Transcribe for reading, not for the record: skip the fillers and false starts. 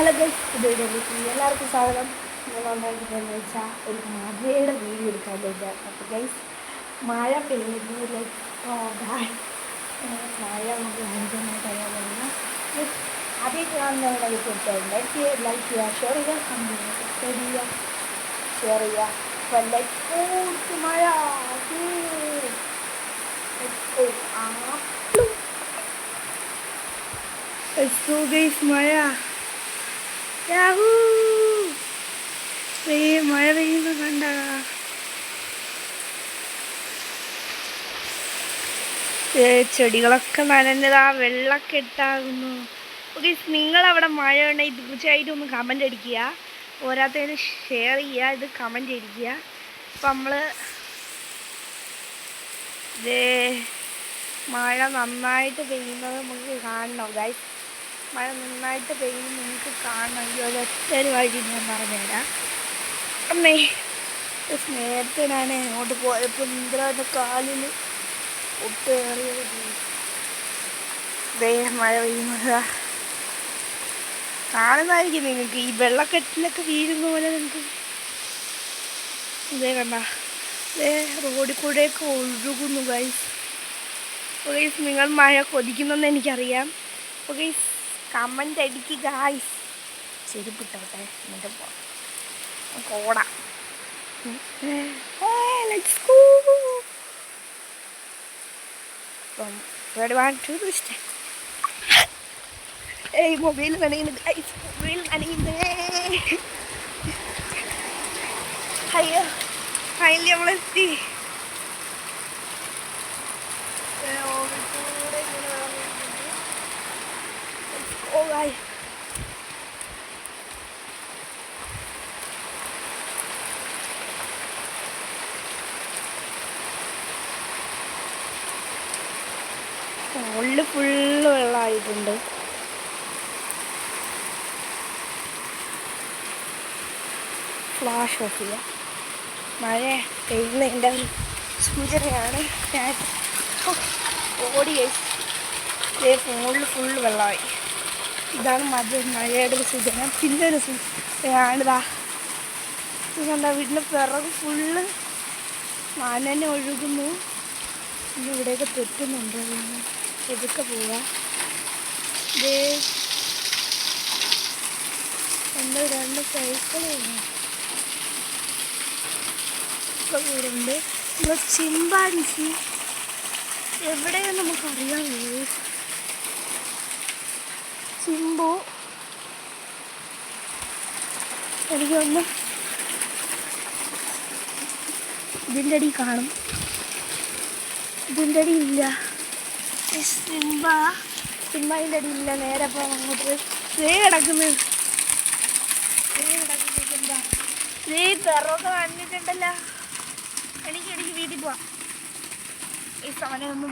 Hello guys, പുതിയൊരു എല്ലാവർക്കും സ്വാഗതം. നിങ്ങൾ ഉണ്ടാക്കിയതെന്ന് വെച്ചാൽ ഒരു മഴയുടെ വീഡിയോ എടുക്കാൻ വേണ്ടിയാണ്. അപ്പോൾ ഗൈസ്, മഴ പെയ്യുന്നു. മഴ നമുക്ക് കാണിക്കാനായിട്ട് അറിയാവുന്ന ആദ്യം കാണുന്നവരുടെ കൊടുത്തോണ്ട് ലൈക്ക് ചെയ്യുക, ഷെയർ ചെയ്യുക, സബ്സ്ക്രൈബ് ചെയ്യുക, ഷെയർ ചെയ്യുക. അപ്പോൾ ലൈക്ക് മഴ മഴ മഴ പെയ്യുന്നു കണ്ട. ചെടികളൊക്കെ നനഞ്ഞതാ, വെള്ളമൊക്കെ ഇട്ടാകുന്നു. ഓക്കെ, നിങ്ങളവിടെ മഴ ഉണ്ടെങ്കിൽ തീർച്ചയായിട്ടും ഒന്ന് കമൻ്റ് അടിക്കുക. പോരാത്തതിന് ഷെയർ ചെയ്യുക, ഇത് കമൻ്റ് അടിക്കുക. അപ്പം നമ്മൾ മഴ നന്നായിട്ട് പെയ്യുന്നത് നമുക്ക് കാണണം ഗൈസ്. മഴ നന്നായിട്ട് പെയ്യുന്നത് നിങ്ങൾക്ക് കാണണമെങ്കിൽ ഒരൊറ്റൊരു വഴി ഞാൻ പറഞ്ഞുതരാം. അമ്മേ, നേരത്തെ ഞാൻ അങ്ങോട്ട് പോയപ്പോൾ ഇന്ദ്രൻ്റെ കാലിൽ ഒട്ടേറിയത് മഴ പെയ്യുന്നത് കാണുന്നതായിരിക്കും നിങ്ങൾക്ക്. ഈ വെള്ളക്കെട്ടിലൊക്കെ വീഴുന്ന പോലെ നിങ്ങൾക്ക് ഇതേ കണ്ട, റോഡിൽ കൂടെയൊക്കെ ഒഴുകുന്നു ഗൈസ്. ഗൈസ്, നിങ്ങൾ മഴ കൊതിക്കുന്നെന്ന് എനിക്കറിയാം. ഗൈസ്, കമൻ്റ് അടിക്കുക ഗൈസ്. ചെരുപ്പിട്ടോട്ടെ, എന്നിട്ട് പോടാ. മൊബൈൽ നനയുന്നത് ഗൈസ്, മൊബൈൽ നനയുന്നേ. അയ്യോ, ഫൈനലി നമ്മളെത്തി. ഉള്ളിൽ ഫുള്ള് വെള്ളമായിട്ടുണ്ട്. ഫ്ലാഷ് ഓഫ് ചെയ്യുക. മഴ പെയ്യുന്നതിൻ്റെ ഒരു സൂചനയാണ്. ഞാൻ ഓടി ഫോണിൽ ഫുള്ള് വെള്ളമായി. ഇതാണ് മഴയുടെ ഒരു സൂചന. പിന്നെ ഒരു സൂചനയാണിതാ, ഇത് കണ്ട, വീടിൻ്റെ പിറക് ഫുള്ള് നനഞ്ഞ് ഒഴുകുന്നു. ഇവിടെയൊക്കെ തെറ്റുന്നുണ്ട്, എതൊക്കെ പോവുക. എൻ്റെ രണ്ട് സൈക്കിളുണ്ട്. വീടുണ്ട്. ചിമ്പാൻസി എവിടെയെന്ന് നമുക്കറിയാമോ? ചിമ്പു എനിക്കൊന്ന് ഇതിൻ്റെ അടി കാണും, ഇതിൻ്റെ അടി ഇല്ല. സിംബായിൻ്റെ അടി ഇല്ല. നേരെ പോകാൻ അങ്ങോട്ട് കിടക്കുന്നത് പിറകെ വന്നിട്ടുണ്ടല്ലോ. എനിക്ക് വീട്ടിൽ പോവാം. ഈ സമയം ഒന്നും